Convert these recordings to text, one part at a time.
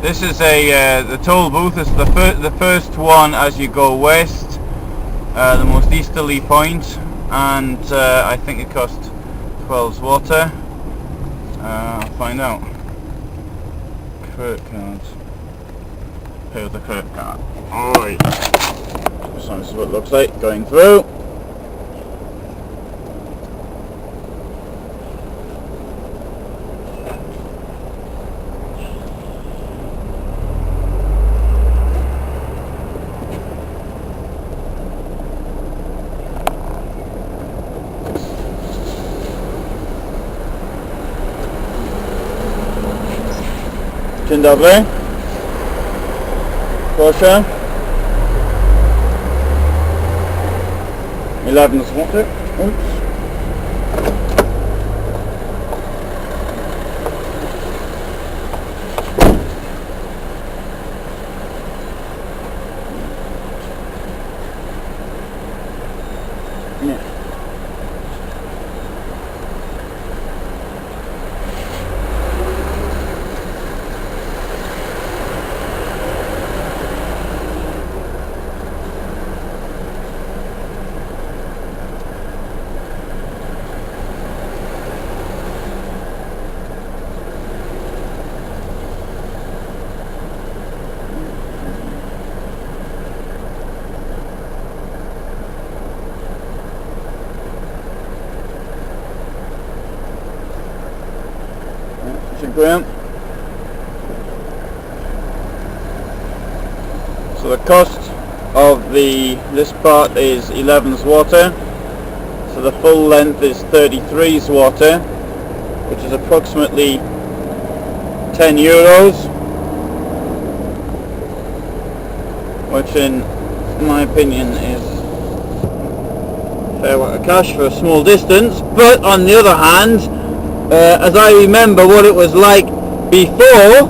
This is the toll booth. This is the first one as you go west, the most easterly point, and I think it cost 12 zloty. I'll find out. Credit cards. Pay with the credit card. Alright. So this is what it looks like going through. Dzień dobry. Proszę. 11 zł. Oops. Nie. Dziękuję. So the cost of this part is 11 zloty. So the full length is 33 zloty, which is approximately 10 euros, which in my opinion is fair whack of cash for a small distance. But on the other hand, as I remember what it was like before,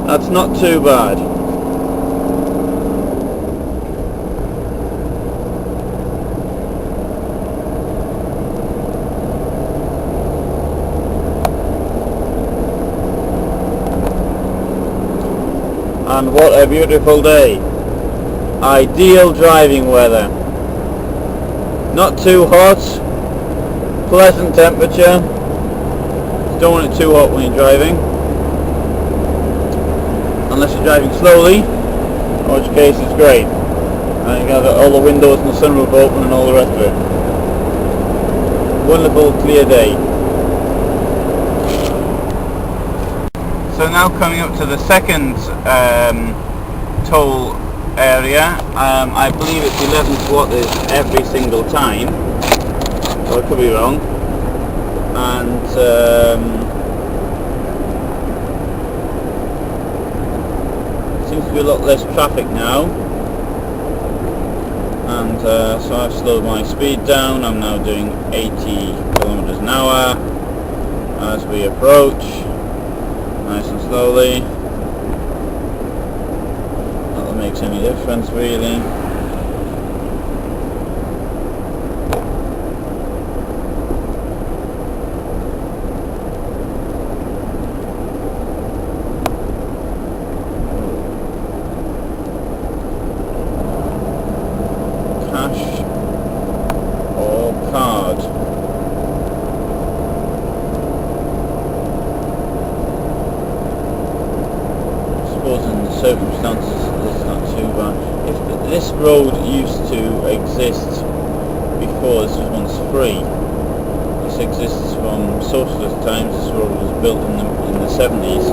that's not too bad. And what a beautiful day. Ideal driving weather. Not too hot, pleasant temperature. Don't want it too hot when you're driving, unless you're driving slowly, in which case it's great. And you got all the windows and the sunroof open and all the rest of it. Wonderful clear day. So now coming up to the second toll area. I believe it's 11 zlotys every single time, so I could be wrong. And seems to be a lot less traffic now, and so I've slowed my speed down. I'm now doing 80 kilometers an hour as we approach, nice and slowly. Not that makes any difference really. Card. I suppose in the circumstances it's not too bad. If this road used to exist before this one's free, this exists from socialist times. This road was built in the 70s.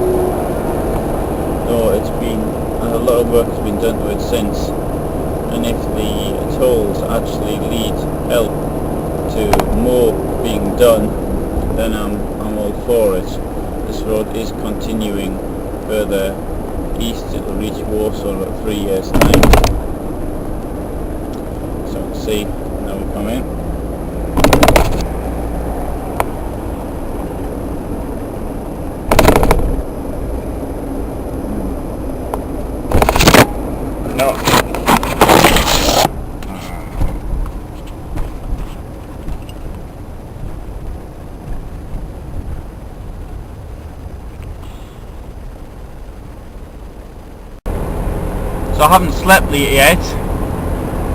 Though it's been, a lot of work has been done to it since. And if the tolls actually help to more being done, then I'm all for it. This road is continuing further east. It will reach Warsaw in about 3 years' time. So you can see, now we come in. No. So I haven't slept yet.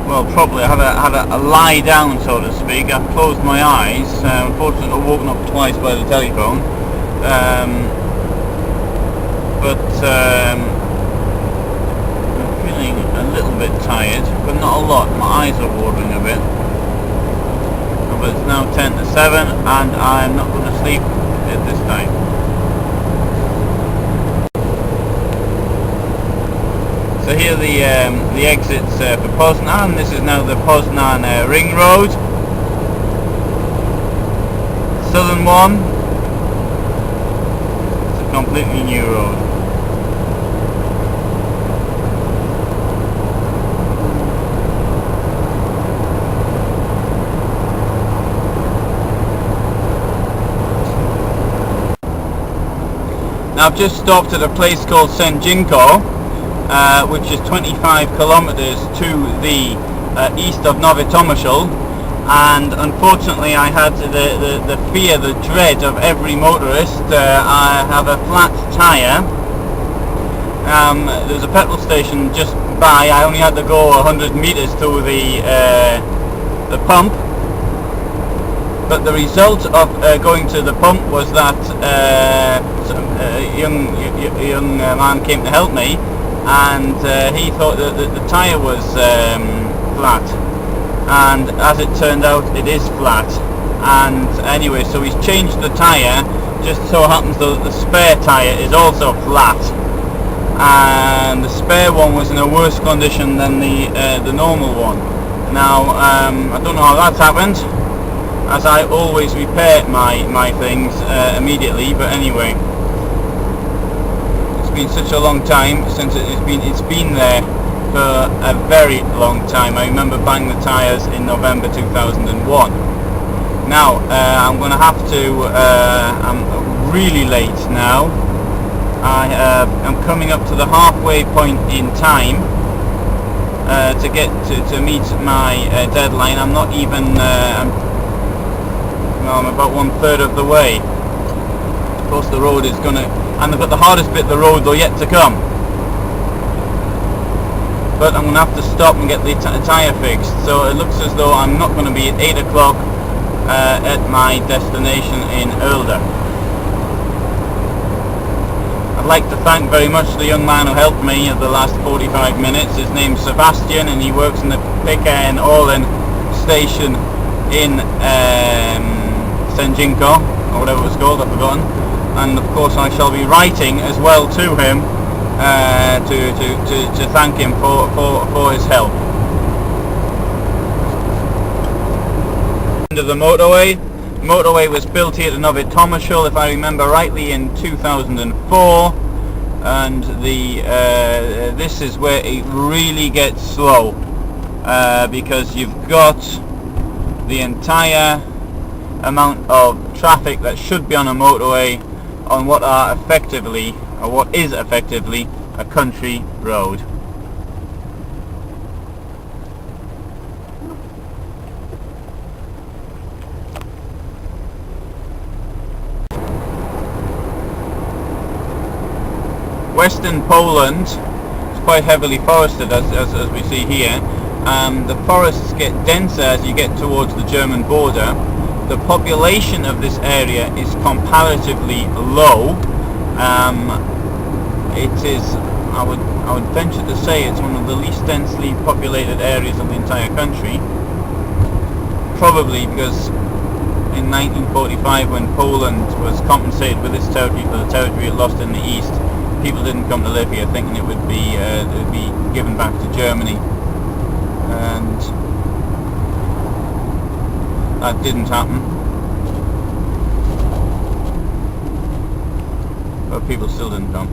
Well, probably I had a lie down, so to speak. I've closed my eyes. Unfortunately, I've woken up twice by the telephone. But I'm feeling a little bit tired, but not a lot. My eyes are watering a bit. But it's now 10 to 7, and I'm not going to sleep at this time. So here are the exits for Poznan. This is now the Poznan ring road. Southern one. It's a completely new road. Now I've just stopped at a place called Sędzionko, which is 25 kilometers to the east of Nowy Tomaszów, and unfortunately I had the fear, the dread of every motorist. I have a flat tyre. There's a petrol station just by. I only had to go 100 meters to the pump. But the result of going to the pump was that a young man came to help me, and he thought that the tyre was flat, and as it turned out it is flat. And anyway, so he's changed the tyre. Just so happens that the spare tyre is also flat, and the spare one was in a worse condition than the normal one. Now I don't know how that's happened, as I always repair my things immediately, but anyway, it's been such a long time since it's been there for a very long time. I remember buying the tyres in November 2001. Now I'm going to have to, I'm really late now. I'm coming up to the halfway point in time to get to meet my deadline. I'm not even I'm about 1/3 of the way. Of course the road is gonna, and but the hardest bit of the road though yet to come. But I'm gonna have to stop and get the tyre fixed. So it looks as though I'm not going to be at 8 o'clock at my destination in Oelde. I'd like to thank very much the young man who helped me at the last 45 minutes. His name's Sebastian, and he works in the Picker and Oelde station in Sędzionko, or whatever it was called, I've forgotten. And of course I shall be writing as well to him to thank him for his help. End of the motorway. The motorway was built here to Nowy Tomaszów, if I remember rightly, in 2004, and this is where it really gets slow, because you've got the entire amount of traffic that should be on a motorway on what is effectively a country road. Western Poland is quite heavily forested, as we see here. The forests get denser as you get towards the German border. The population of this area is comparatively low. It is, I would venture to say, it's one of the least densely populated areas of the entire country. Probably because in 1945, when Poland was compensated with its territory for the territory it lost in the east, people didn't come to live here thinking it would be given back to Germany. And that didn't happen, but people still didn't come.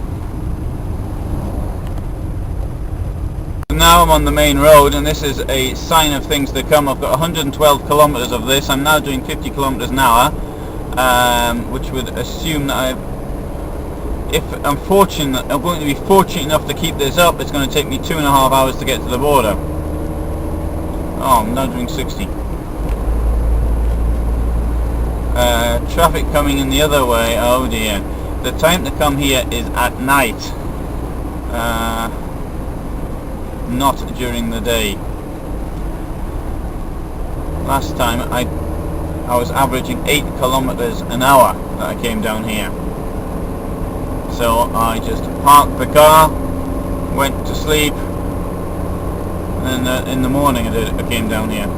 Now I'm on the main road, and this is a sign of things to come. I've got 112 kilometers of this. I'm now doing 50 kilometers an hour, which would assume that if I'm going to be fortunate enough to keep this up, it's going to take me 2.5 hours to get to the border. Oh, I'm now doing 60. Traffic coming in the other way. Oh dear. The time to come here is at night. not during the day. Last time I was averaging 8 kilometers an hour that I came down here. So I just parked the car, went to sleep, and in the morning I came down here.